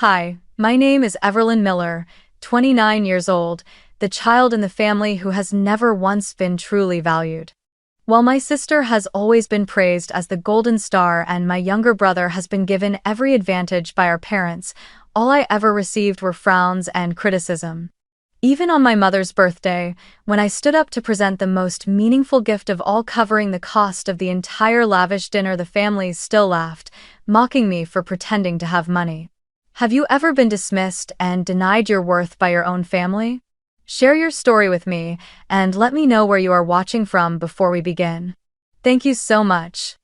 Hi, my name is Everlyn Miller, 29 years old, the child in the family who has never once been truly valued. While my sister has always been praised as the golden star and my younger brother has been given every advantage by our parents, all I ever received were frowns and criticism. Even on my mother's birthday, when I stood up to present the most meaningful gift of all, covering the cost of the entire lavish dinner, the family still laughed, mocking me for pretending to have money. Have you ever been dismissed and denied your worth by your own family? Share your story with me and let me know where you are watching from before we begin. Thank you so much.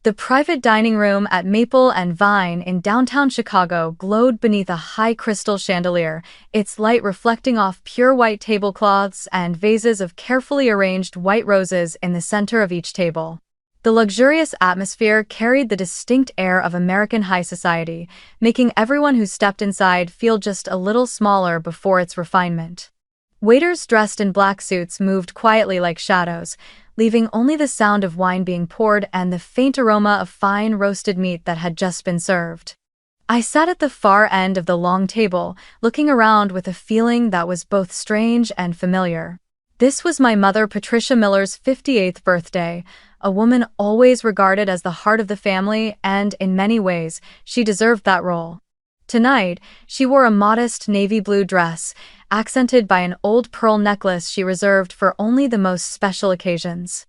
The private dining room at Maple and Vine in downtown Chicago glowed beneath a high crystal chandelier, its light reflecting off pure white tablecloths and vases of carefully arranged white roses in the center of each table. The luxurious atmosphere carried the distinct air of American high society, making everyone who stepped inside feel just a little smaller before its refinement. Waiters dressed in black suits moved quietly like shadows, leaving only the sound of wine being poured and the faint aroma of fine roasted meat that had just been served. I sat at the far end of the long table, looking around with a feeling that was both strange and familiar. This was my mother Patricia Miller's 58th birthday, a woman always regarded as the heart of the family, and in many ways, she deserved that role. Tonight, she wore a modest navy blue dress, accented by an old pearl necklace she reserved for only the most special occasions.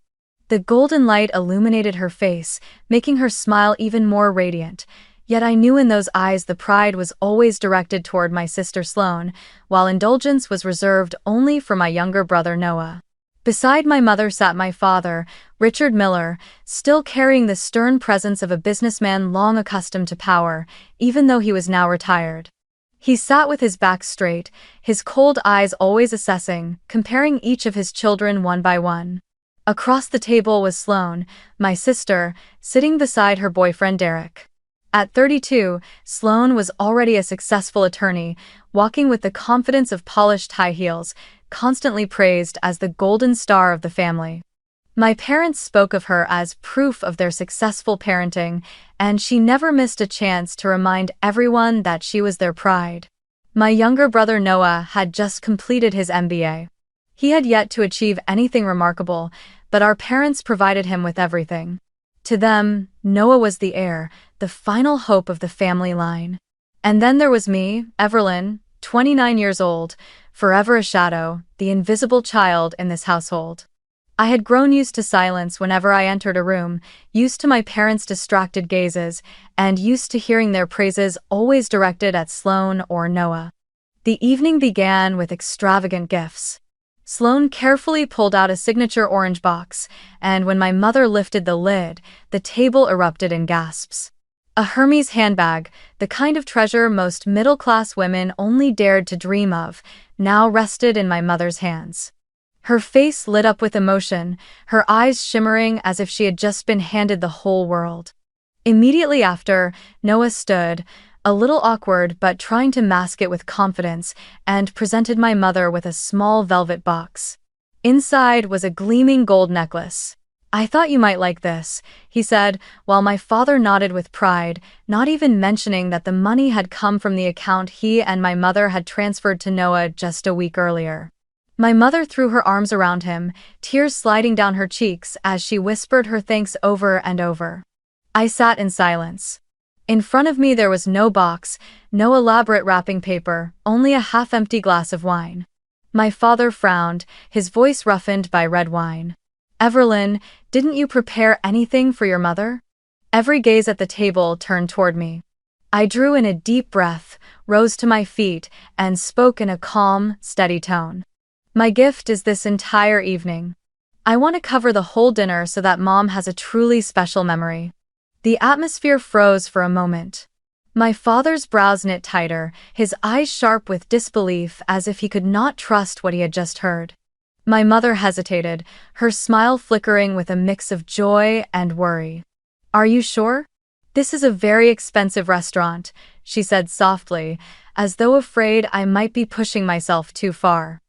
The golden light illuminated her face, making her smile even more radiant, yet I knew in those eyes the pride was always directed toward my sister Sloane, while indulgence was reserved only for my younger brother Noah. Beside my mother sat my father, Richard Miller, still carrying the stern presence of a businessman long accustomed to power, even though he was now retired. He sat with his back straight, his cold eyes always assessing, comparing each of his children one by one. Across the table was Sloane, my sister, sitting beside her boyfriend Derek. At 32, Sloane was already a successful attorney, walking with the confidence of polished high heels, constantly praised as the golden star of the family. My parents spoke of her as proof of their successful parenting, and she never missed a chance to remind everyone that she was their pride. My younger brother Noah had just completed his MBA. He had yet to achieve anything remarkable, but our parents provided him with everything. To them, Noah was the heir, the final hope of the family line. And then there was me, Everlyn, 29 years old, forever a shadow, the invisible child in this household. I had grown used to silence whenever I entered a room, used to my parents' distracted gazes, and used to hearing their praises always directed at Sloane or Noah. The evening began with extravagant gifts. Sloane carefully pulled out a signature orange box, and when my mother lifted the lid, the table erupted in gasps. A Hermes handbag, the kind of treasure most middle-class women only dared to dream of, now rested in my mother's hands. Her face lit up with emotion, her eyes shimmering as if she had just been handed the whole world. Immediately after, Noah stood, a little awkward but trying to mask it with confidence, and presented my mother with a small velvet box. Inside was a gleaming gold necklace. "I thought you might like this," he said, while my father nodded with pride, not even mentioning that the money had come from the account he and my mother had transferred to Noah just a week earlier. My mother threw her arms around him, tears sliding down her cheeks as she whispered her thanks over and over. I sat in silence. In front of me there was no box, no elaborate wrapping paper, only a half-empty glass of wine. My father frowned, his voice roughened by red wine. "Everlyn, didn't you prepare anything for your mother?" Every gaze at the table turned toward me. I drew in a deep breath, rose to my feet, and spoke in a calm, steady tone. "My gift is this entire evening. I want to cover the whole dinner so that Mom has a truly special memory." The atmosphere froze for a moment. My father's brows knit tighter, his eyes sharp with disbelief as if he could not trust what he had just heard. My mother hesitated, her smile flickering with a mix of joy and worry. "Are you sure? This is a very expensive restaurant," she said softly, as though afraid I might be pushing myself too far.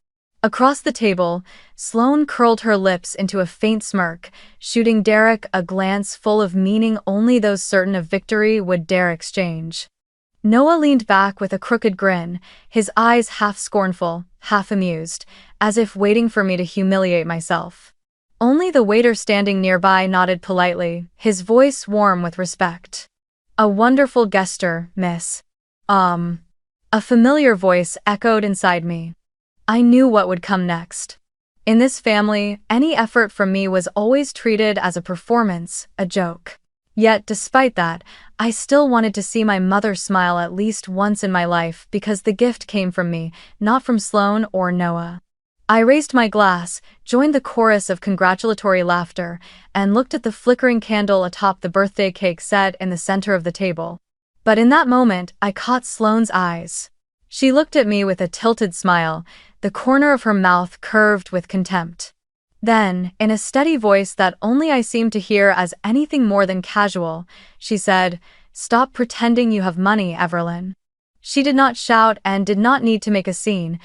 Across the table, Sloane curled her lips into a faint smirk, shooting Derek a glance full of meaning only those certain of victory would dare exchange. Noah leaned back with a crooked grin, his eyes half scornful, half amused, as if waiting for me to humiliate myself. Only the waiter standing nearby nodded politely, his voice warm with respect. "A wonderful gesture, miss." A familiar voice echoed inside me. I knew what would come next. In this family, any effort from me was always treated as a performance, a joke. Yet, despite that, I still wanted to see my mother smile at least once in my life because the gift came from me, not from Sloane or Noah. I raised my glass, joined the chorus of congratulatory laughter, and looked at the flickering candle atop the birthday cake set in the center of the table. But in that moment, I caught Sloane's eyes. She looked at me with a tilted smile, the corner of her mouth curved with contempt. Then, in a steady voice that only I seemed to hear as anything more than casual, she said, "Stop pretending you have money, Everlyn." She did not shout and did not need to make a scene.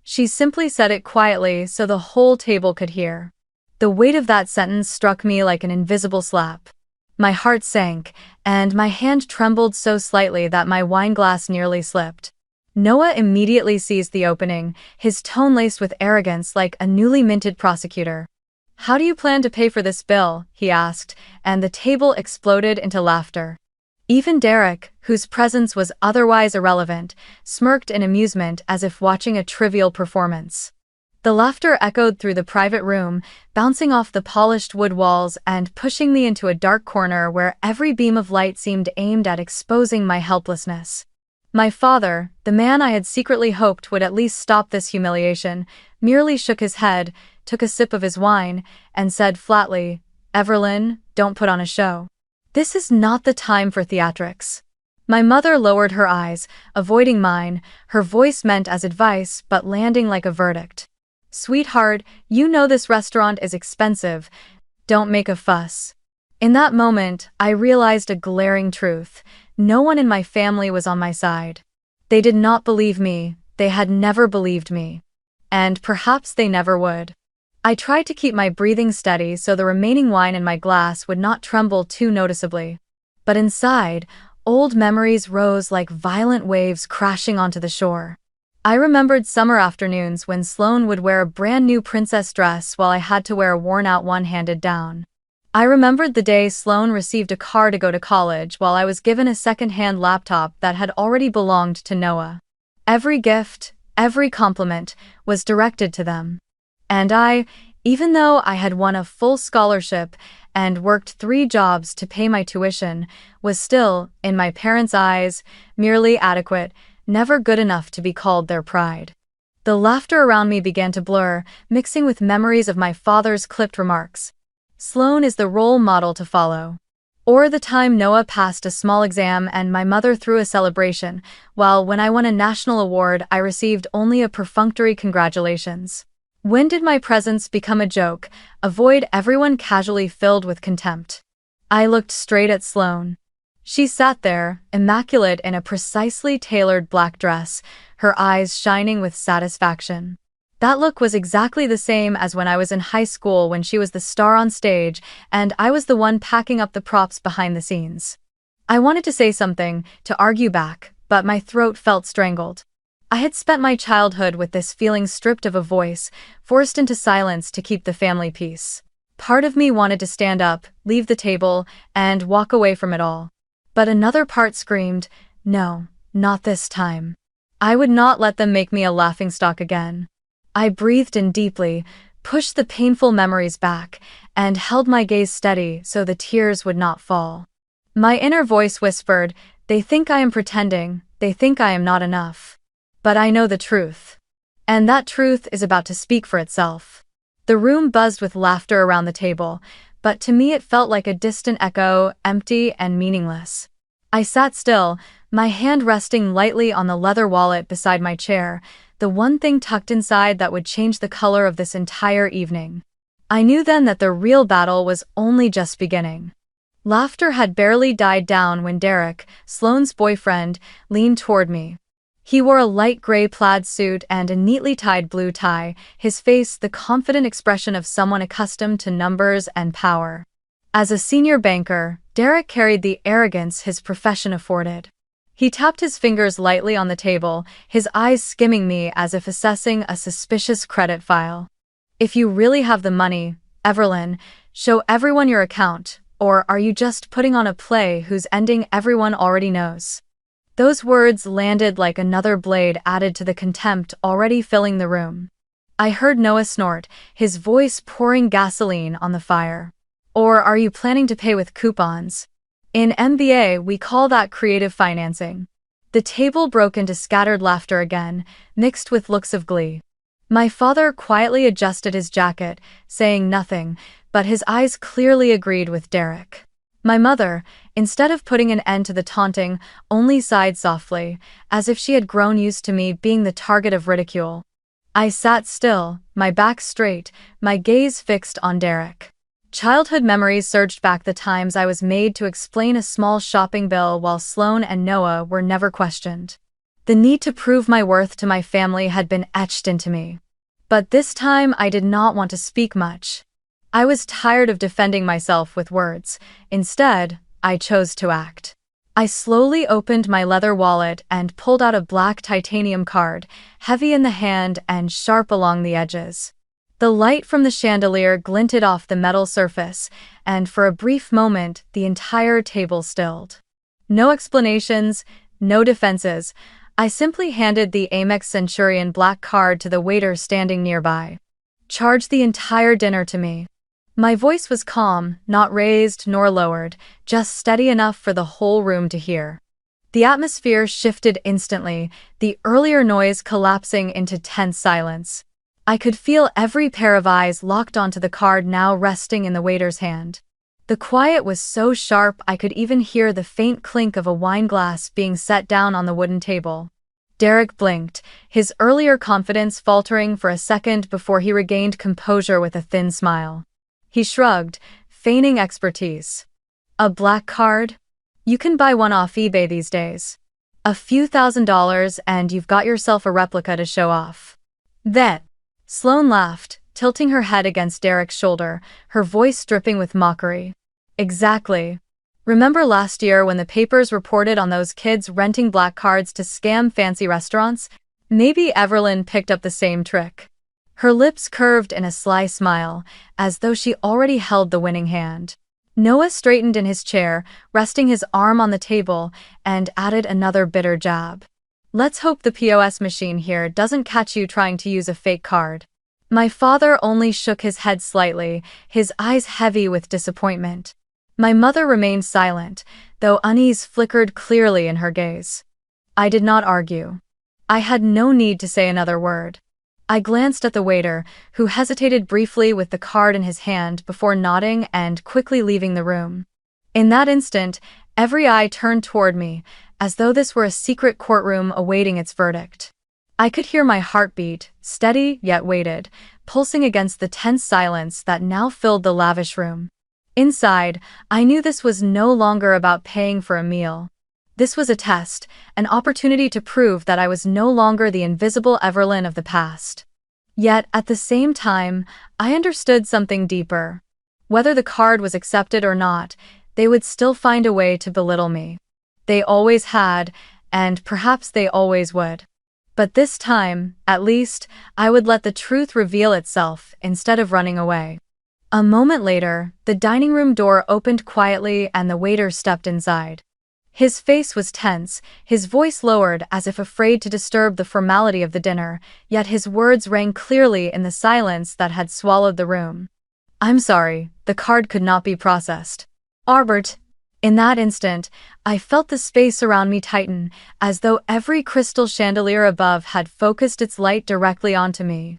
She simply said it quietly so the whole table could hear. The weight of that sentence struck me like an invisible slap. My heart sank, and my hand trembled so slightly that my wineglass nearly slipped. Noah immediately seized the opening, his tone laced with arrogance like a newly minted prosecutor. "How do you plan to pay for this bill?" he asked, and the table exploded into laughter. Even Derek, whose presence was otherwise irrelevant, smirked in amusement as if watching a trivial performance. The laughter echoed through the private room, bouncing off the polished wood walls and pushing me into a dark corner where every beam of light seemed aimed at exposing my helplessness. My father, the man I had secretly hoped would at least stop this humiliation, merely shook his head, took a sip of his wine, and said flatly, "Everlyn, don't put on a show. This is not the time for theatrics." My mother lowered her eyes, avoiding mine, her voice meant as advice but landing like a verdict. "Sweetheart, you know this restaurant is expensive. Don't make a fuss." In that moment, I realized a glaring truth. No one in my family was on my side. They did not believe me, they had never believed me. And perhaps they never would. I tried to keep my breathing steady so the remaining wine in my glass would not tremble too noticeably. But inside, old memories rose like violent waves crashing onto the shore. I remembered summer afternoons when Sloane would wear a brand new princess dress while I had to wear a worn-out one handed down. I remembered the day Sloane received a car to go to college while I was given a second-hand laptop that had already belonged to Noah. Every gift, every compliment, was directed to them. And I, even though I had won a full scholarship and worked 3 jobs to pay my tuition, was still, in my parents' eyes, merely adequate, never good enough to be called their pride. The laughter around me began to blur, mixing with memories of my father's clipped remarks. "Sloane is the role model to follow." Or the time Noah passed a small exam and my mother threw a celebration, while when I won a national award I received only a perfunctory congratulations. When did my presence become a joke, a void everyone casually filled with contempt? I looked straight at Sloane. She sat there, immaculate in a precisely tailored black dress, her eyes shining with satisfaction. That look was exactly the same as when I was in high school when she was the star on stage and I was the one packing up the props behind the scenes. I wanted to say something, to argue back, but my throat felt strangled. I had spent my childhood with this feeling stripped of a voice, forced into silence to keep the family peace. Part of me wanted to stand up, leave the table, and walk away from it all. But another part screamed, "No, not this time." I would not let them make me a laughingstock again. I breathed in deeply, pushed the painful memories back, and held my gaze steady so the tears would not fall. My inner voice whispered, "They think I am pretending, they think I am not enough. But I know the truth. And that truth is about to speak for itself." The room buzzed with laughter around the table, but to me it felt like a distant echo, empty and meaningless. I sat still, my hand resting lightly on the leather wallet beside my chair, the one thing tucked inside that would change the color of this entire evening. I knew then that the real battle was only just beginning. Laughter had barely died down when Derek, Sloane's boyfriend, leaned toward me. He wore a light gray plaid suit and a neatly tied blue tie, his face the confident expression of someone accustomed to numbers and power. As a senior banker, Derek carried the arrogance his profession afforded. He tapped his fingers lightly on the table, his eyes skimming me as if assessing a suspicious credit file. If you really have the money, Evelyn, show everyone your account, or are you just putting on a play whose ending everyone already knows? Those words landed like another blade added to the contempt already filling the room. I heard Noah snort, his voice pouring gasoline on the fire. Or are you planning to pay with coupons? In MBA, we call that creative financing. The table broke into scattered laughter again, mixed with looks of glee. My father quietly adjusted his jacket, saying nothing, but his eyes clearly agreed with Derek. My mother, instead of putting an end to the taunting, only sighed softly, as if she had grown used to me being the target of ridicule. I sat still, my back straight, my gaze fixed on Derek. Childhood memories surged back, the times I was made to explain a small shopping bill while Sloane and Noah were never questioned. The need to prove my worth to my family had been etched into me. But this time I did not want to speak much. I was tired of defending myself with words. Instead, I chose to act. I slowly opened my leather wallet and pulled out a black titanium card, heavy in the hand and sharp along the edges. The light from the chandelier glinted off the metal surface, and for a brief moment the entire table stilled. No explanations, no defenses. I simply handed the Amex Centurion black card to the waiter standing nearby. Charge the entire dinner to me. My voice was calm, not raised nor lowered, just steady enough for the whole room to hear. The atmosphere shifted instantly, the earlier noise collapsing into tense silence. I could feel every pair of eyes locked onto the card now resting in the waiter's hand. The quiet was so sharp I could even hear the faint clink of a wine glass being set down on the wooden table. Derek blinked, his earlier confidence faltering for a second before he regained composure with a thin smile. He shrugged, feigning expertise. A black card? You can buy one off eBay these days. A few $1,000s and you've got yourself a replica to show off. That. Sloane laughed, tilting her head against Derek's shoulder, her voice dripping with mockery. Exactly. Remember last year when the papers reported on those kids renting black cards to scam fancy restaurants? Maybe Evelyn picked up the same trick. Her lips curved in a sly smile, as though she already held the winning hand. Noah straightened in his chair, resting his arm on the table, and added another bitter jab. Let's hope the POS machine here doesn't catch you trying to use a fake card. My father only shook his head slightly, his eyes heavy with disappointment. My mother remained silent, though unease flickered clearly in her gaze. I did not argue. I had no need to say another word. I glanced at the waiter, who hesitated briefly with the card in his hand before nodding and quickly leaving the room. In that instant, every eye turned toward me, as though this were a secret courtroom awaiting its verdict. I could hear my heartbeat, steady yet weighted, pulsing against the tense silence that now filled the lavish room. Inside, I knew this was no longer about paying for a meal. This was a test, an opportunity to prove that I was no longer the invisible Evelyn of the past. Yet, at the same time, I understood something deeper. Whether the card was accepted or not, they would still find a way to belittle me. They always had, and perhaps they always would. But this time, at least, I would let the truth reveal itself instead of running away. A moment later, the dining room door opened quietly and the waiter stepped inside. His face was tense, his voice lowered as if afraid to disturb the formality of the dinner, yet his words rang clearly in the silence that had swallowed the room. I'm sorry, the card could not be processed. Albert. In that instant, I felt the space around me tighten, as though every crystal chandelier above had focused its light directly onto me.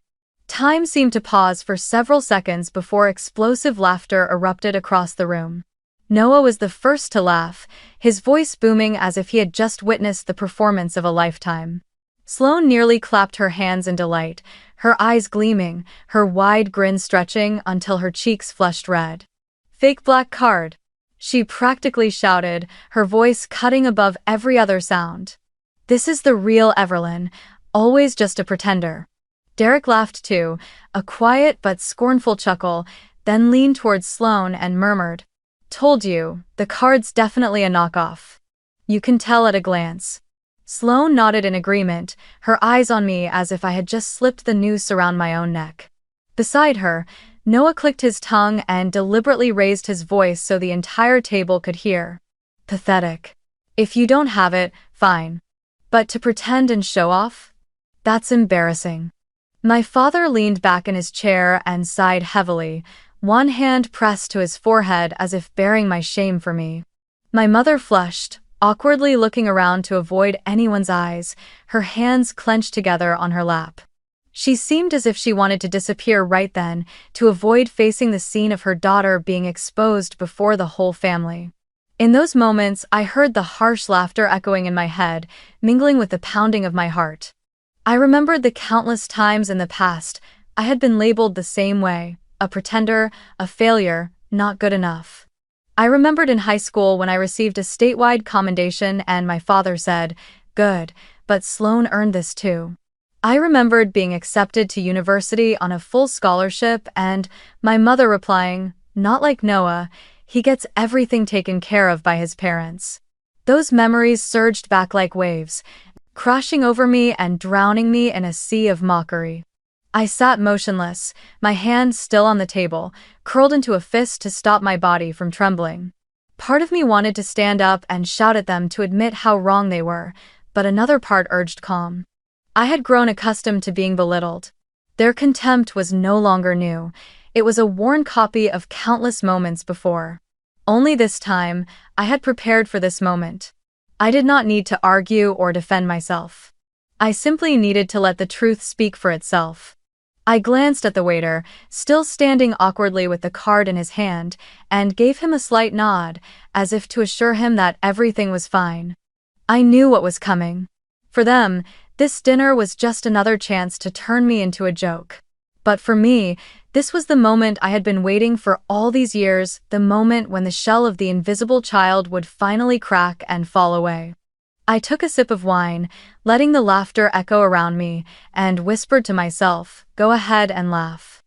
Time seemed to pause for several seconds before explosive laughter erupted across the room. Noah was the first to laugh, his voice booming as if he had just witnessed the performance of a lifetime. Sloane nearly clapped her hands in delight, her eyes gleaming, her wide grin stretching until her cheeks flushed red. Fake black card, she practically shouted, her voice cutting above every other sound. This is the real Evelyn, always just a pretender. Derek laughed too, a quiet but scornful chuckle, then leaned towards Sloane and murmured, Told you, the card's definitely a knockoff. You can tell at a glance. Sloane nodded in agreement, her eyes on me as if I had just slipped the noose around my own neck. Beside her, Noah clicked his tongue and deliberately raised his voice so the entire table could hear. Pathetic. If you don't have it, fine. But to pretend and show off? That's embarrassing. My father leaned back in his chair and sighed heavily, one hand pressed to his forehead as if bearing my shame for me. My mother flushed, awkwardly looking around to avoid anyone's eyes, her hands clenched together on her lap. She seemed as if she wanted to disappear right then, to avoid facing the scene of her daughter being exposed before the whole family. In those moments, I heard the harsh laughter echoing in my head, mingling with the pounding of my heart. I remembered the countless times in the past I had been labeled the same way, a pretender, a failure, not good enough. I remembered in high school when I received a statewide commendation and my father said, "Good, but Sloane earned this too." I remembered being accepted to university on a full scholarship and my mother replying, "Not like Noah, he gets everything taken care of by his parents." Those memories surged back like waves, crashing over me and drowning me in a sea of mockery. I sat motionless, my hand still on the table, curled into a fist to stop my body from trembling. Part of me wanted to stand up and shout at them to admit how wrong they were, but another part urged calm. I had grown accustomed to being belittled. Their contempt was no longer new. It was a worn copy of countless moments before. Only this time, I had prepared for this moment. I did not need to argue or defend myself. I simply needed to let the truth speak for itself. I glanced at the waiter, still standing awkwardly with the card in his hand, and gave him a slight nod, as if to assure him that everything was fine. I knew what was coming. For them, this dinner was just another chance to turn me into a joke. But for me, this was the moment I had been waiting for all these years, the moment when the shell of the invisible child would finally crack and fall away. I took a sip of wine, letting the laughter echo around me, and whispered to myself, "Go ahead and laugh.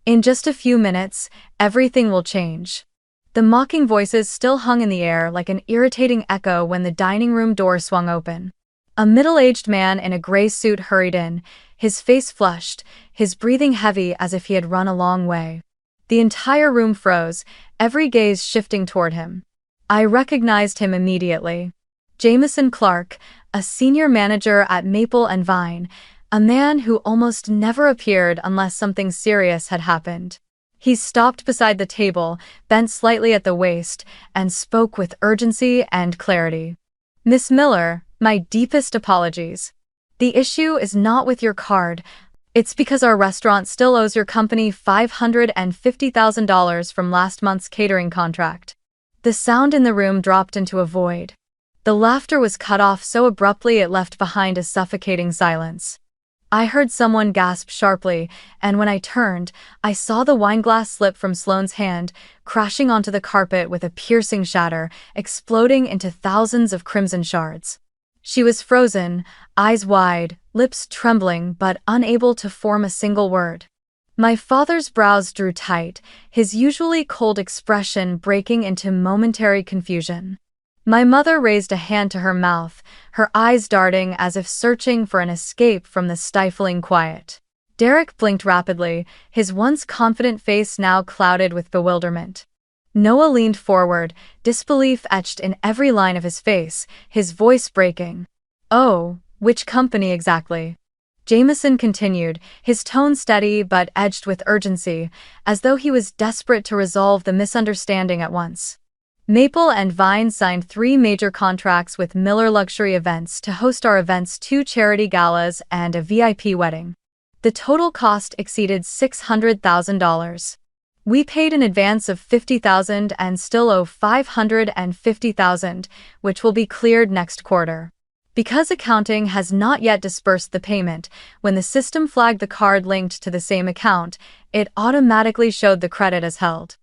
In just a few minutes, everything will change." The mocking voices still hung in the air like an irritating echo when the dining room door swung open. A middle-aged man in a gray suit hurried in, his face flushed, his breathing heavy as if he had run a long way. The entire room froze, every gaze shifting toward him. I recognized him immediately. Jameson Clark, a senior manager at Maple and Vine, a man who almost never appeared unless something serious had happened. He stopped beside the table, bent slightly at the waist, and spoke with urgency and clarity. "Miss Miller, my deepest apologies. The issue is not with your card. It's because our restaurant still owes your company $550,000 from last month's catering contract." The sound in the room dropped into a void. The laughter was cut off so abruptly it left behind a suffocating silence. I heard someone gasp sharply, and when I turned, I saw the wineglass slip from Sloane's hand, crashing onto the carpet with a piercing shatter, exploding into thousands of crimson shards. She was frozen, eyes wide, lips trembling but unable to form a single word. My father's brows drew tight, his usually cold expression breaking into momentary confusion. My mother raised a hand to her mouth, her eyes darting as if searching for an escape from the stifling quiet. Derek blinked rapidly, his once confident face now clouded with bewilderment. Noah leaned forward, disbelief etched in every line of his face, his voice breaking. "Oh, which company exactly?" Jameson continued, his tone steady but edged with urgency, as though he was desperate to resolve the misunderstanding at once. Maple and Vine signed 3 major contracts with Miller Luxury Events to host our events, 2 charity galas and a VIP wedding. The total cost exceeded $600,000. We paid an advance of $50,000 and still owe $550,000, which will be cleared next quarter. Because accounting has not yet dispersed the payment, when the system flagged the card linked to the same account, it automatically showed the credit as held.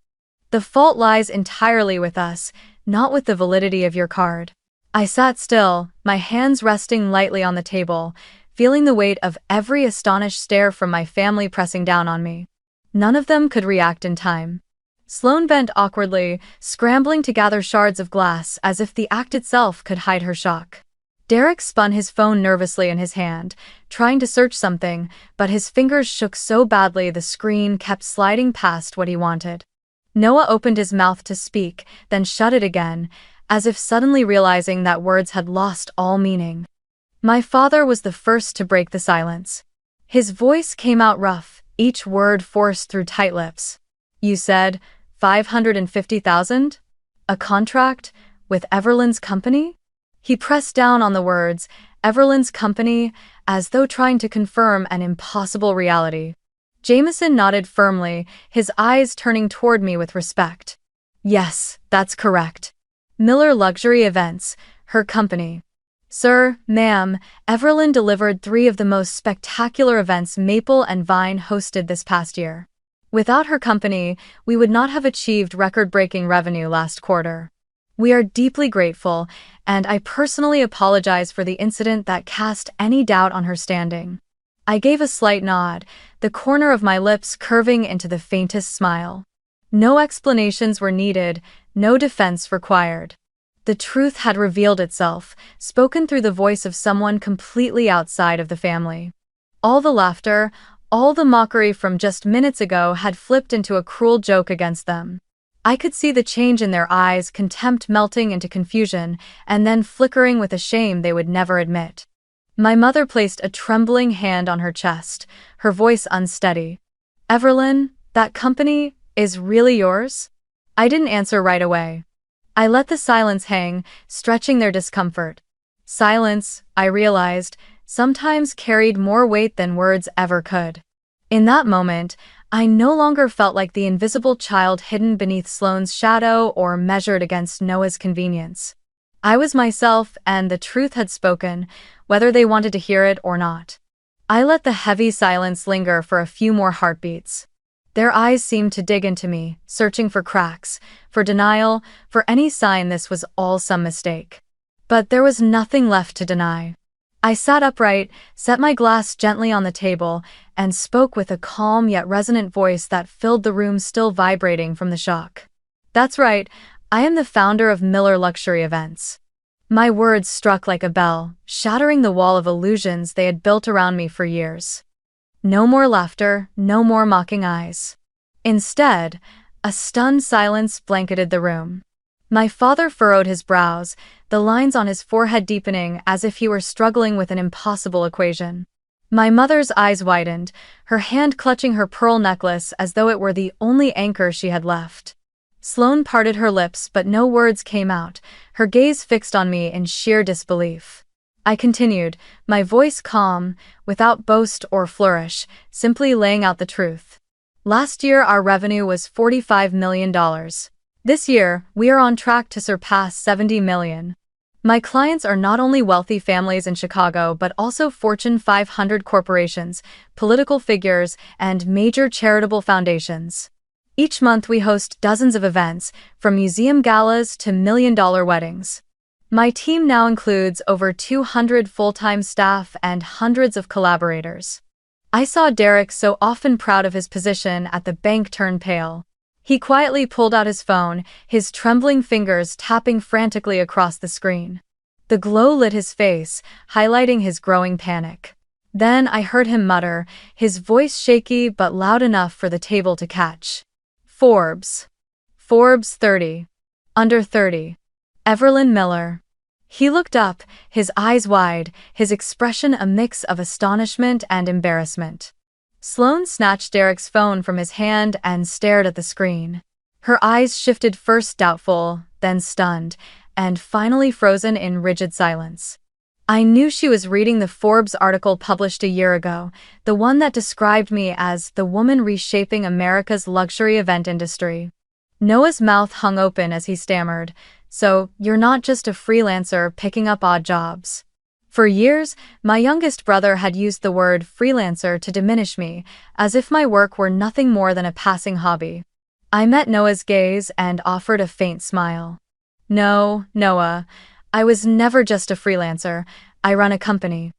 The fault lies entirely with us, not with the validity of your card. I sat still, my hands resting lightly on the table, feeling the weight of every astonished stare from my family pressing down on me. None of them could react in time. Sloane bent awkwardly, scrambling to gather shards of glass as if the act itself could hide her shock. Derek spun his phone nervously in his hand, trying to search something, but his fingers shook so badly the screen kept sliding past what he wanted. Noah opened his mouth to speak, then shut it again, as if suddenly realizing that words had lost all meaning. My father was the first to break the silence. His voice came out rough, each word forced through tight lips. "You said 550,000? A contract? With Everlynn's company?" He pressed down on the words, Everlynn's company, as though trying to confirm an impossible reality. Jameson nodded firmly, his eyes turning toward me with respect. "Yes, that's correct. Miller Luxury Events, her company. Sir, ma'am, Everlyn delivered 3 of the most spectacular events Maple and Vine hosted this past year. Without her company, we would not have achieved record-breaking revenue last quarter. We are deeply grateful, and I personally apologize for the incident that cast any doubt on her standing." I gave a slight nod, the corner of my lips curving into the faintest smile. No explanations were needed, no defense required. The truth had revealed itself, spoken through the voice of someone completely outside of the family. All the laughter, all the mockery from just minutes ago had flipped into a cruel joke against them. I could see the change in their eyes, contempt melting into confusion, and then flickering with a shame they would never admit. My mother placed a trembling hand on her chest, her voice unsteady. "Everlyn, that company is really yours?" I didn't answer right away. I let the silence hang, stretching their discomfort. Silence, I realized, sometimes carried more weight than words ever could. In that moment, I no longer felt like the invisible child hidden beneath Sloane's shadow or measured against Noah's convenience. I was myself, and the truth had spoken, whether they wanted to hear it or not. I let the heavy silence linger for a few more heartbeats. Their eyes seemed to dig into me, searching for cracks, for denial, for any sign this was all some mistake. But there was nothing left to deny. I sat upright, set my glass gently on the table, and spoke with a calm yet resonant voice that filled the room still vibrating from the shock. "That's right, I am the founder of Miller Luxury Events." My words struck like a bell, shattering the wall of illusions they had built around me for years. No more laughter, no more mocking eyes. Instead, a stunned silence blanketed the room. My father furrowed his brows, the lines on his forehead deepening as if he were struggling with an impossible equation. My mother's eyes widened, her hand clutching her pearl necklace as though it were the only anchor she had left. Sloane parted her lips but no words came out, her gaze fixed on me in sheer disbelief. I continued, my voice calm, without boast or flourish, simply laying out the truth. Last year our revenue was $45 million. This year, we are on track to surpass $70 million. My clients are not only wealthy families in Chicago but also Fortune 500 corporations, political figures, and major charitable foundations. Each month we host dozens of events, from museum galas to million-dollar weddings. My team now includes over 200 full-time staff and hundreds of collaborators. I saw Derek, so often proud of his position at the bank, turn pale. He quietly pulled out his phone, his trembling fingers tapping frantically across the screen. The glow lit his face, highlighting his growing panic. Then I heard him mutter, his voice shaky but loud enough for the table to catch. Forbes 30. Under 30. Everlyn Miller. He looked up, his eyes wide, his expression a mix of astonishment and embarrassment. Sloane snatched Derek's phone from his hand and stared at the screen. Her eyes shifted, first doubtful, then stunned, and finally frozen in rigid silence. I knew she was reading the Forbes article published a year ago, the one that described me as the woman reshaping America's luxury event industry. Noah's mouth hung open as he stammered, "So, you're not just a freelancer picking up odd jobs." For years, my youngest brother had used the word freelancer to diminish me, as if my work were nothing more than a passing hobby. I met Noah's gaze and offered a faint smile. "No, Noah, I was never just a freelancer, I run a company."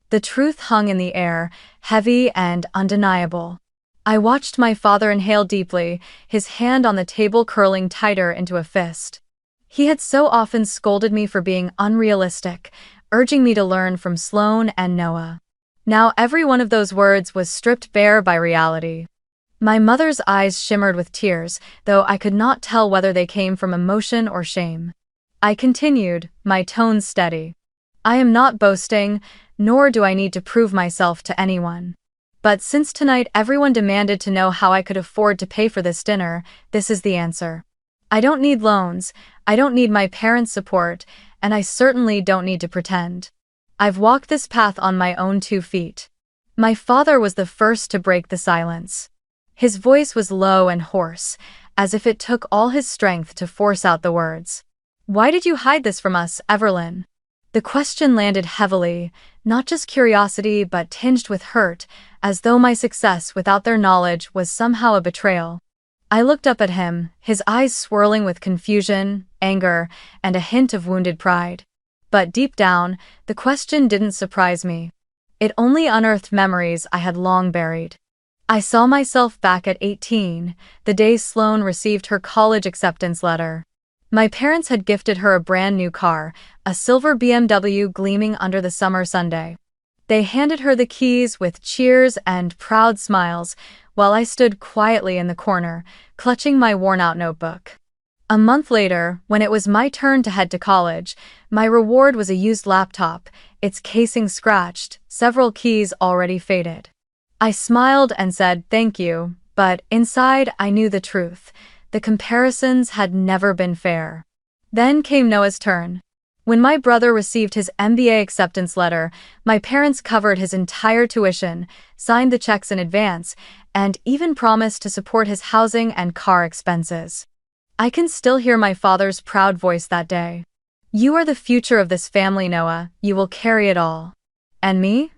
The truth hung in the air, heavy and undeniable. I watched my father inhale deeply, his hand on the table curling tighter into a fist. He had so often scolded me for being unrealistic, urging me to learn from Sloane and Noah. Now every one of those words was stripped bare by reality. My mother's eyes shimmered with tears, though I could not tell whether they came from emotion or shame. I continued, my tone steady. I am not boasting, nor do I need to prove myself to anyone. But since tonight everyone demanded to know how I could afford to pay for this dinner, this is the answer. I don't need loans, I don't need my parents' support, and I certainly don't need to pretend. I've walked this path on my own 2 feet. My father was the first to break the silence. His voice was low and hoarse, as if it took all his strength to force out the words. Why did you hide this from us, Everlyn? The question landed heavily, not just curiosity but tinged with hurt, as though my success without their knowledge was somehow a betrayal. I looked up at him, his eyes swirling with confusion, anger, and a hint of wounded pride. But deep down, the question didn't surprise me. It only unearthed memories I had long buried. I saw myself back at 18, the day Sloane received her college acceptance letter. My parents had gifted her a brand new car, a silver BMW gleaming under the summer Sunday. They handed her the keys with cheers and proud smiles, while I stood quietly in the corner, clutching my worn-out notebook. A month later, when it was my turn to head to college, my reward was a used laptop, its casing scratched, several keys already faded. I smiled and said thank you, but inside I knew the truth. The comparisons had never been fair. Then came Noah's turn. When my brother received his MBA acceptance letter, my parents covered his entire tuition, signed the checks in advance, and even promised to support his housing and car expenses. I can still hear my father's proud voice that day. You are the future of this family, Noah. You will carry it all. And me?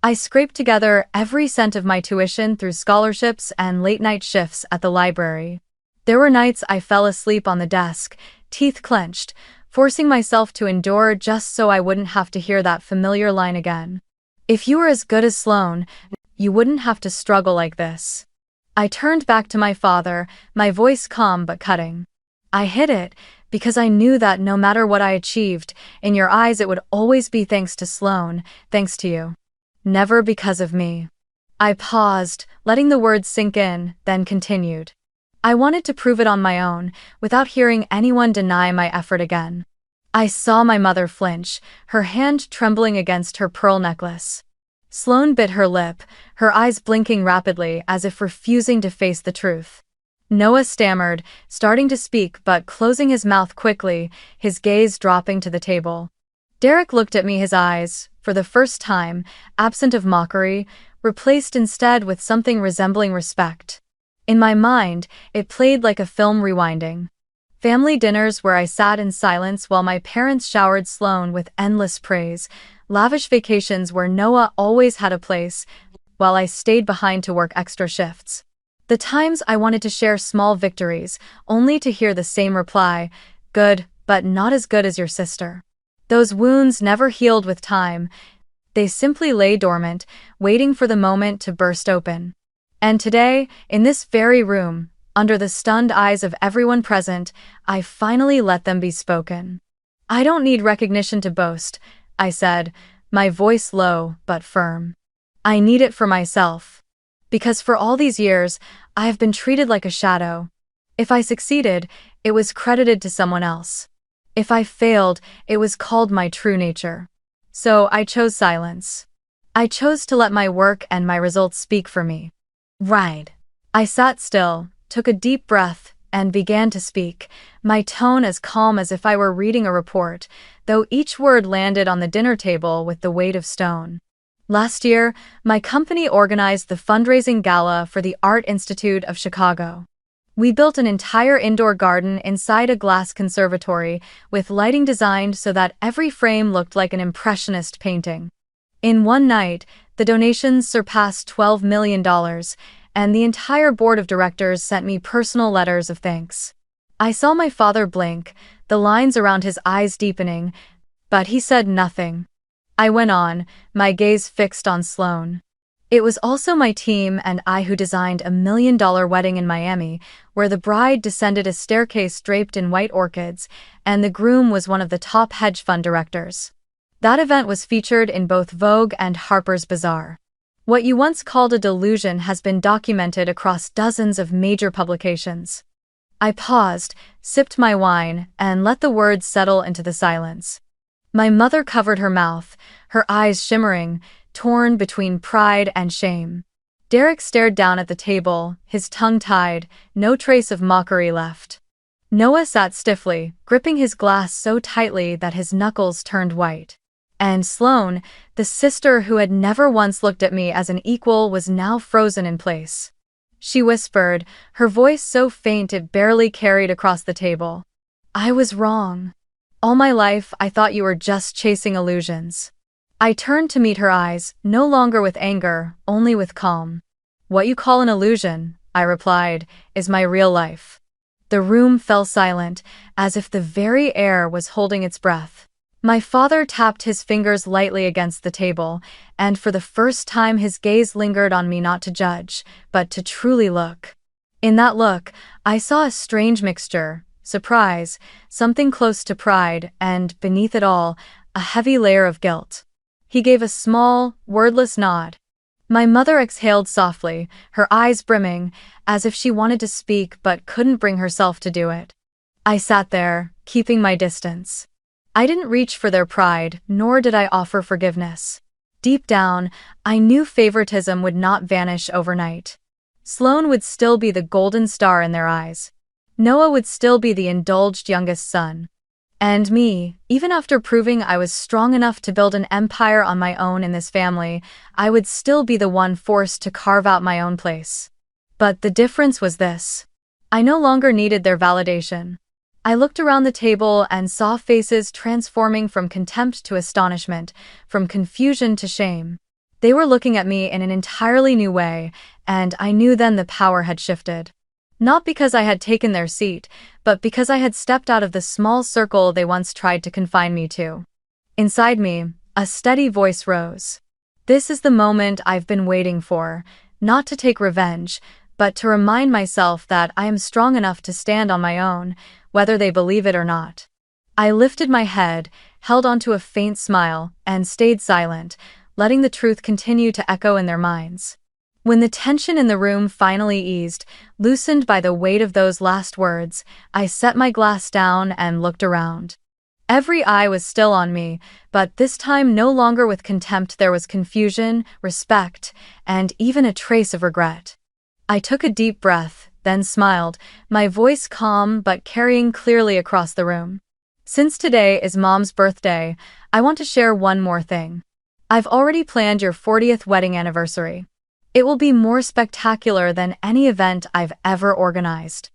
I scraped together every cent of my tuition through scholarships and late-night shifts at the library. There were nights I fell asleep on the desk, teeth clenched, forcing myself to endure just so I wouldn't have to hear that familiar line again. If you were as good as Sloane, you wouldn't have to struggle like this. I turned back to my father, my voice calm but cutting. I hid it, because I knew that no matter what I achieved, in your eyes it would always be thanks to Sloane, thanks to you. Never because of me. I paused, letting the words sink in, then continued. I wanted to prove it on my own, without hearing anyone deny my effort again. I saw my mother flinch, her hand trembling against her pearl necklace. Sloane bit her lip, her eyes blinking rapidly as if refusing to face the truth. Noah stammered, starting to speak but closing his mouth quickly, his gaze dropping to the table. Derek looked at me, his eyes, for the first time, absent of mockery, replaced instead with something resembling respect. In my mind, it played like a film rewinding. Family dinners where I sat in silence while my parents showered Sloane with endless praise, lavish vacations where Noah always had a place, while I stayed behind to work extra shifts. The times I wanted to share small victories, only to hear the same reply, good, but not as good as your sister. Those wounds never healed with time. They simply lay dormant, waiting for the moment to burst open. And today, in this very room, under the stunned eyes of everyone present, I finally let them be spoken. I don't need recognition to boast, I said, my voice low but firm. I need it for myself. Because for all these years, I have been treated like a shadow. If I succeeded, it was credited to someone else. If I failed, it was called my true nature. So I chose silence. I chose to let my work and my results speak for me. Right. I sat still, took a deep breath, and began to speak, my tone as calm as if I were reading a report, though each word landed on the dinner table with the weight of stone. Last year, my company organized the fundraising gala for the Art Institute of Chicago. We built an entire indoor garden inside a glass conservatory, with lighting designed so that every frame looked like an impressionist painting. In one night, the donations surpassed $12 million, and the entire board of directors sent me personal letters of thanks. I saw my father blink, the lines around his eyes deepening, but he said nothing. I went on, my gaze fixed on Sloane. It was also my team and I who designed $1 million wedding in Miami, where the bride descended a staircase draped in white orchids, and the groom was one of the top hedge fund directors. That event was featured in both Vogue and Harper's Bazaar. What you once called a delusion has been documented across dozens of major publications. I paused, sipped my wine, and let the words settle into the silence. My mother covered her mouth, her eyes shimmering, torn between pride and shame. Derek stared down at the table, his tongue tied, no trace of mockery left. Noah sat stiffly, gripping his glass so tightly that his knuckles turned white. And Sloane, the sister who had never once looked at me as an equal, was now frozen in place. She whispered, her voice so faint it barely carried across the table. "I was wrong. All my life I thought you were just chasing illusions." I turned to meet her eyes, no longer with anger, only with calm. "What you call an illusion," I replied, "is my real life." The room fell silent, as if the very air was holding its breath. My father tapped his fingers lightly against the table, and for the first time his gaze lingered on me, not to judge, but to truly look. In that look, I saw a strange mixture: surprise, something close to pride, and, beneath it all, a heavy layer of guilt. He gave a small, wordless nod. My mother exhaled softly, her eyes brimming, as if she wanted to speak but couldn't bring herself to do it. I sat there, keeping my distance. I didn't reach for their pride, nor did I offer forgiveness. Deep down, I knew favoritism would not vanish overnight. Sloane would still be the golden star in their eyes. Noah would still be the indulged youngest son. And me, even after proving I was strong enough to build an empire on my own in this family, I would still be the one forced to carve out my own place. But the difference was this: I no longer needed their validation. I looked around the table and saw faces transforming from contempt to astonishment, from confusion to shame. They were looking at me in an entirely new way, and I knew then the power had shifted. Not because I had taken their seat, but because I had stepped out of the small circle they once tried to confine me to. Inside me, a steady voice rose. "This is the moment I've been waiting for, not to take revenge, but to remind myself that I am strong enough to stand on my own, whether they believe it or not." I lifted my head, held onto a faint smile, and stayed silent, letting the truth continue to echo in their minds. When the tension in the room finally eased, loosened by the weight of those last words, I set my glass down and looked around. Every eye was still on me, but this time no longer with contempt. There was confusion, respect, and even a trace of regret. I took a deep breath, then smiled, my voice calm but carrying clearly across the room. "Since today is Mom's birthday, I want to share one more thing. I've already planned your 40th wedding anniversary. It will be more spectacular than any event I've ever organized.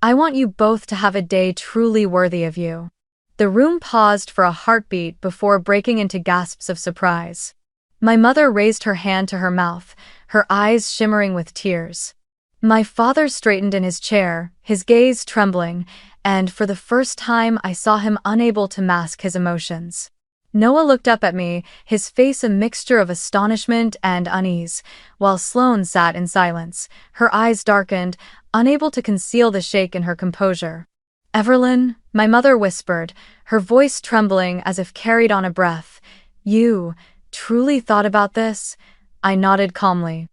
I want you both to have a day truly worthy of you." The room paused for a heartbeat before breaking into gasps of surprise. My mother raised her hand to her mouth, her eyes shimmering with tears. My father straightened in his chair, his gaze trembling, and for the first time I saw him unable to mask his emotions. Noah looked up at me, his face a mixture of astonishment and unease, while Sloane sat in silence, her eyes darkened, unable to conceal the shake in her composure. "Everlyn," my mother whispered, her voice trembling as if carried on a breath, "you truly thought about this?" I nodded calmly.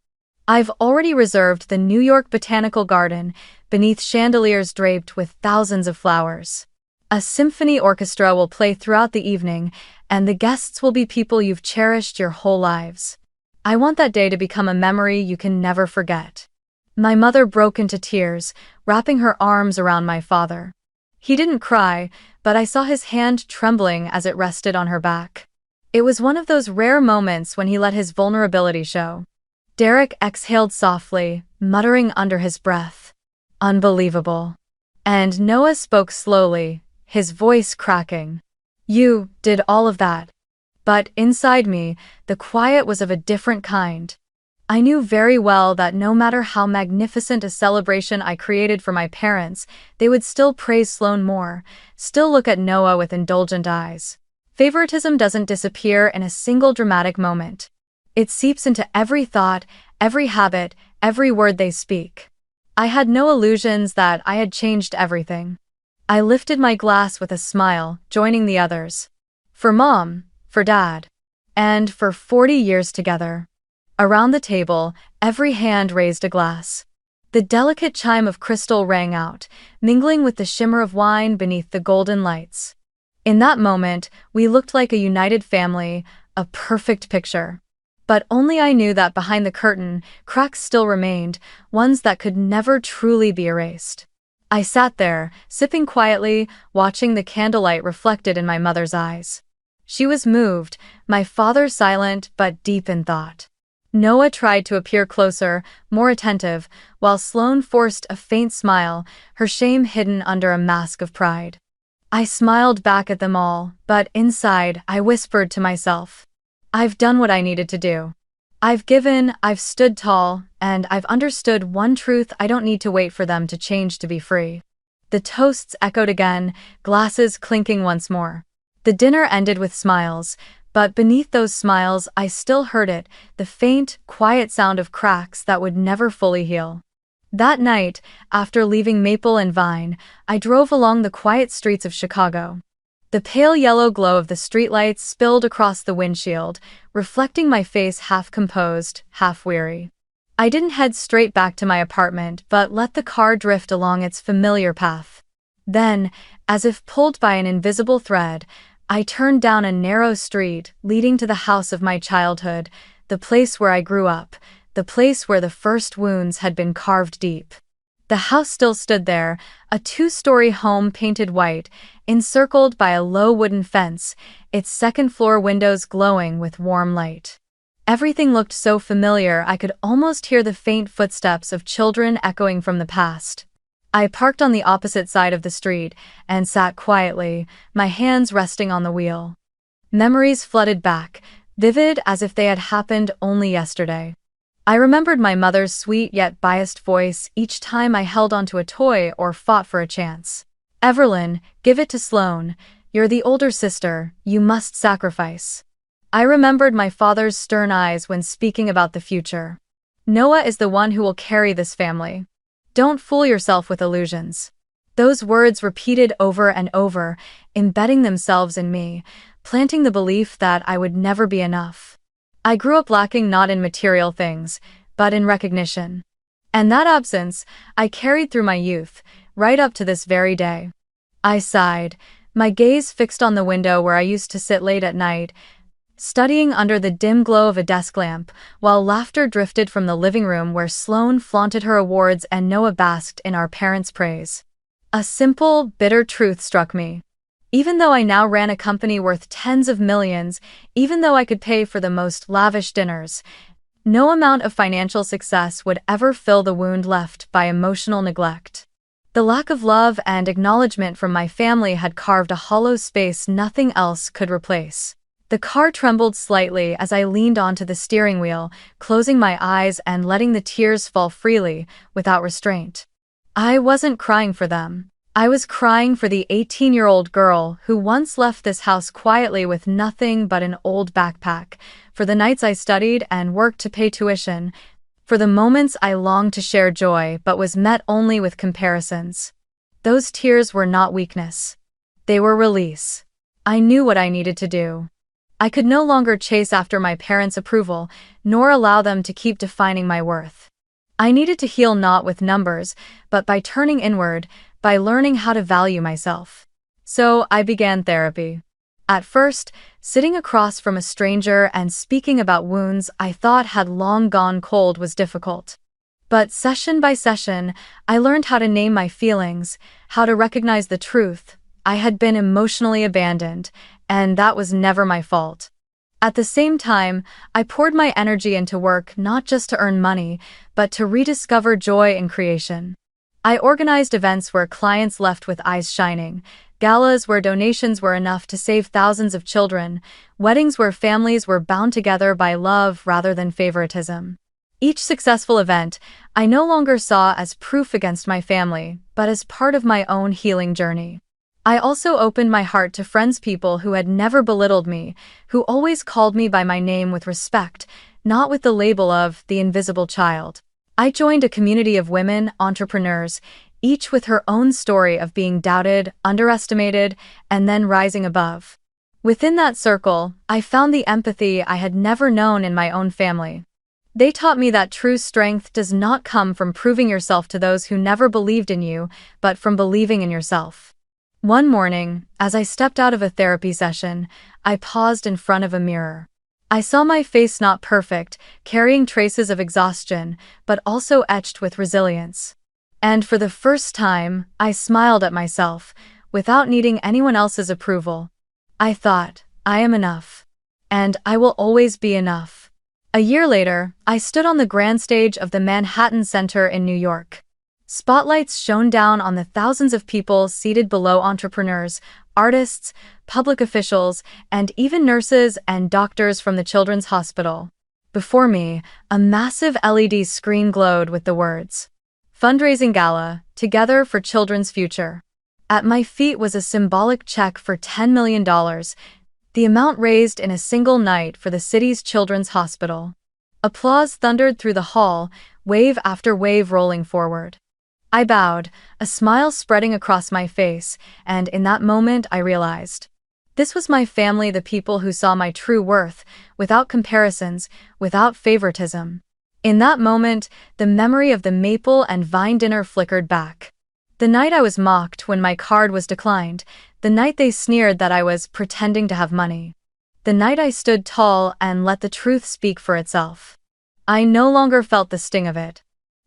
"I've already reserved the New York Botanical Garden, beneath chandeliers draped with thousands of flowers. A symphony orchestra will play throughout the evening, and the guests will be people you've cherished your whole lives. I want that day to become a memory you can never forget." My mother broke into tears, wrapping her arms around my father. He didn't cry, but I saw his hand trembling as it rested on her back. It was one of those rare moments when he let his vulnerability show. Derek exhaled softly, muttering under his breath, "Unbelievable." And Noah spoke slowly, his voice cracking. "You did all of that." But inside me, the quiet was of a different kind. I knew very well that no matter how magnificent a celebration I created for my parents, they would still praise Sloane more, still look at Noah with indulgent eyes. Favoritism doesn't disappear in a single dramatic moment. It seeps into every thought, every habit, every word they speak. I had no illusions that I had changed everything. I lifted my glass with a smile, joining the others. For Mom, for Dad, and for 40 years together. Around the table, every hand raised a glass. The delicate chime of crystal rang out, mingling with the shimmer of wine beneath the golden lights. In that moment, we looked like a united family, a perfect picture. But only I knew that behind the curtain, cracks still remained, ones that could never truly be erased. I sat there, sipping quietly, watching the candlelight reflected in my mother's eyes. She was moved, my father silent but deep in thought. Noah tried to appear closer, more attentive, while Sloane forced a faint smile, her shame hidden under a mask of pride. I smiled back at them all, but inside, I whispered to myself, I've done what I needed to do. I've given, I've stood tall, and I've understood one truth: I don't need to wait for them to change to be free. The toasts echoed again, glasses clinking once more. The dinner ended with smiles, but beneath those smiles I still heard it, the faint, quiet sound of cracks that would never fully heal. That night, after leaving Maple and Vine, I drove along the quiet streets of Chicago. The pale yellow glow of the streetlights spilled across the windshield, reflecting my face half composed, half weary. I didn't head straight back to my apartment but let the car drift along its familiar path. Then, as if pulled by an invisible thread, I turned down a narrow street leading to the house of my childhood, the place where I grew up, the place where the first wounds had been carved deep. The house still stood there, a two-story home painted white, encircled by a low wooden fence, its second-floor windows glowing with warm light. Everything looked so familiar I could almost hear the faint footsteps of children echoing from the past. I parked on the opposite side of the street and sat quietly, my hands resting on the wheel. Memories flooded back, vivid as if they had happened only yesterday. I remembered my mother's sweet yet biased voice each time I held onto a toy or fought for a chance. Evelyn, give it to Sloane. You're the older sister, you must sacrifice. I remembered my father's stern eyes when speaking about the future. Noah is the one who will carry this family. Don't fool yourself with illusions. Those words repeated over and over, embedding themselves in me, planting the belief that I would never be enough. I grew up lacking not in material things, but in recognition. And that absence, I carried through my youth, right up to this very day. I sighed, my gaze fixed on the window where I used to sit late at night, studying under the dim glow of a desk lamp, while laughter drifted from the living room where Sloane flaunted her awards and Noah basked in our parents' praise. A simple, bitter truth struck me. Even though I now ran a company worth tens of millions, even though I could pay for the most lavish dinners, no amount of financial success would ever fill the wound left by emotional neglect. The lack of love and acknowledgement from my family had carved a hollow space nothing else could replace. The car trembled slightly as I leaned onto the steering wheel, closing my eyes and letting the tears fall freely, without restraint. I wasn't crying for them. I was crying for the 18-year-old girl who once left this house quietly with nothing but an old backpack, for the nights I studied and worked to pay tuition, for the moments I longed to share joy but was met only with comparisons. Those tears were not weakness. They were release. I knew what I needed to do. I could no longer chase after my parents' approval, nor allow them to keep defining my worth. I needed to heal not with numbers, but by turning inward, by learning how to value myself. So I began therapy. At first, sitting across from a stranger and speaking about wounds I thought had long gone cold was difficult. But session by session, I learned how to name my feelings, how to recognize the truth. I had been emotionally abandoned, and that was never my fault. At the same time, I poured my energy into work not just to earn money, but to rediscover joy in creation. I organized events where clients left with eyes shining, galas where donations were enough to save thousands of children, weddings where families were bound together by love rather than favoritism. Each successful event, I no longer saw as proof against my family, but as part of my own healing journey. I also opened my heart to people who had never belittled me, who always called me by my name with respect, not with the label of the invisible child. I joined a community of women entrepreneurs, each with her own story of being doubted, underestimated, and then rising above. Within that circle, I found the empathy I had never known in my own family. They taught me that true strength does not come from proving yourself to those who never believed in you, but from believing in yourself. One morning, as I stepped out of a therapy session, I paused in front of a mirror. I saw my face not perfect, carrying traces of exhaustion, but also etched with resilience. And for the first time, I smiled at myself, without needing anyone else's approval. I thought, I am enough. And I will always be enough. A year later, I stood on the grand stage of the Manhattan Center in New York. Spotlights shone down on the thousands of people seated below entrepreneurs, artists, public officials, and even nurses and doctors from the Children's Hospital. Before me, a massive LED screen glowed with the words, "Fundraising Gala, Together for Children's Future." At my feet was a symbolic check for $10 million, the amount raised in a single night for the city's children's hospital. Applause thundered through the hall, wave after wave rolling forward. I bowed, a smile spreading across my face, and in that moment I realized. This was my family, the people who saw my true worth, without comparisons, without favoritism. In that moment, the memory of the maple and vine dinner flickered back. The night I was mocked when my card was declined, the night they sneered that I was pretending to have money. The night I stood tall and let the truth speak for itself. I no longer felt the sting of it.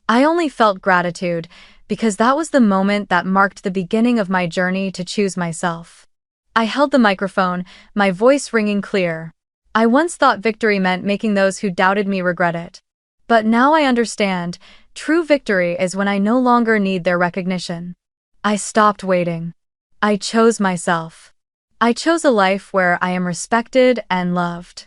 I only felt gratitude, because that was the moment that marked the beginning of my journey to choose myself. I held the microphone, my voice ringing clear. I once thought victory meant making those who doubted me regret it. But now I understand, true victory is when I no longer need their recognition. I stopped waiting. I chose myself. I chose a life where I am respected and loved.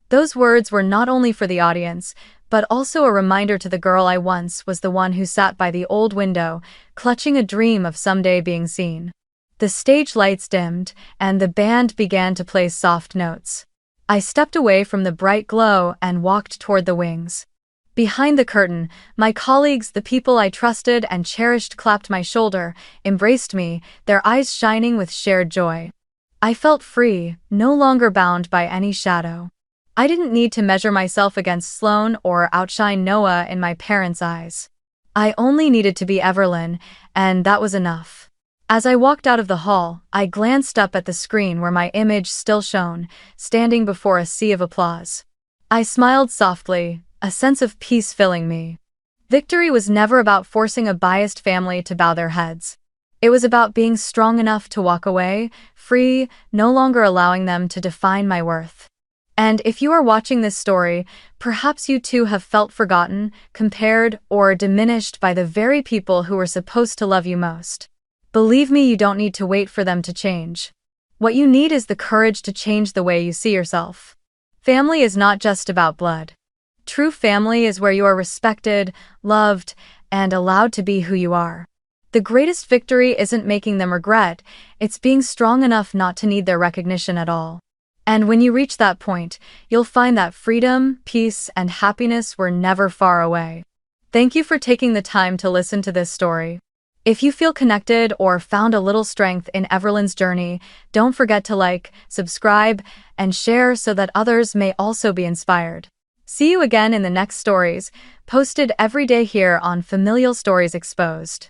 Those words were not only for the audience, but also a reminder to the girl I once was, the one who sat by the old window, clutching a dream of someday being seen. The stage lights dimmed, and the band began to play soft notes. I stepped away from the bright glow and walked toward the wings. Behind the curtain, my colleagues, the people I trusted and cherished, clapped my shoulder, embraced me, their eyes shining with shared joy. I felt free, no longer bound by any shadow. I didn't need to measure myself against Sloan or outshine Noah in my parents' eyes. I only needed to be Everlyn, and that was enough. As I walked out of the hall, I glanced up at the screen where my image still shone, standing before a sea of applause. I smiled softly, a sense of peace filling me. Victory was never about forcing a biased family to bow their heads. It was about being strong enough to walk away, free, no longer allowing them to define my worth. And if you are watching this story, perhaps you too have felt forgotten, compared, or diminished by the very people who were supposed to love you most. Believe me, you don't need to wait for them to change. What you need is the courage to change the way you see yourself. Family is not just about blood. True family is where you are respected, loved, and allowed to be who you are. The greatest victory isn't making them regret, it's being strong enough not to need their recognition at all. And when you reach that point, you'll find that freedom, peace, and happiness were never far away. Thank you for taking the time to listen to this story. If you feel connected or found a little strength in Everlyn's journey, don't forget to like, subscribe, and share so that others may also be inspired. See you again in the next stories, posted every day here on Familial Stories Exposed.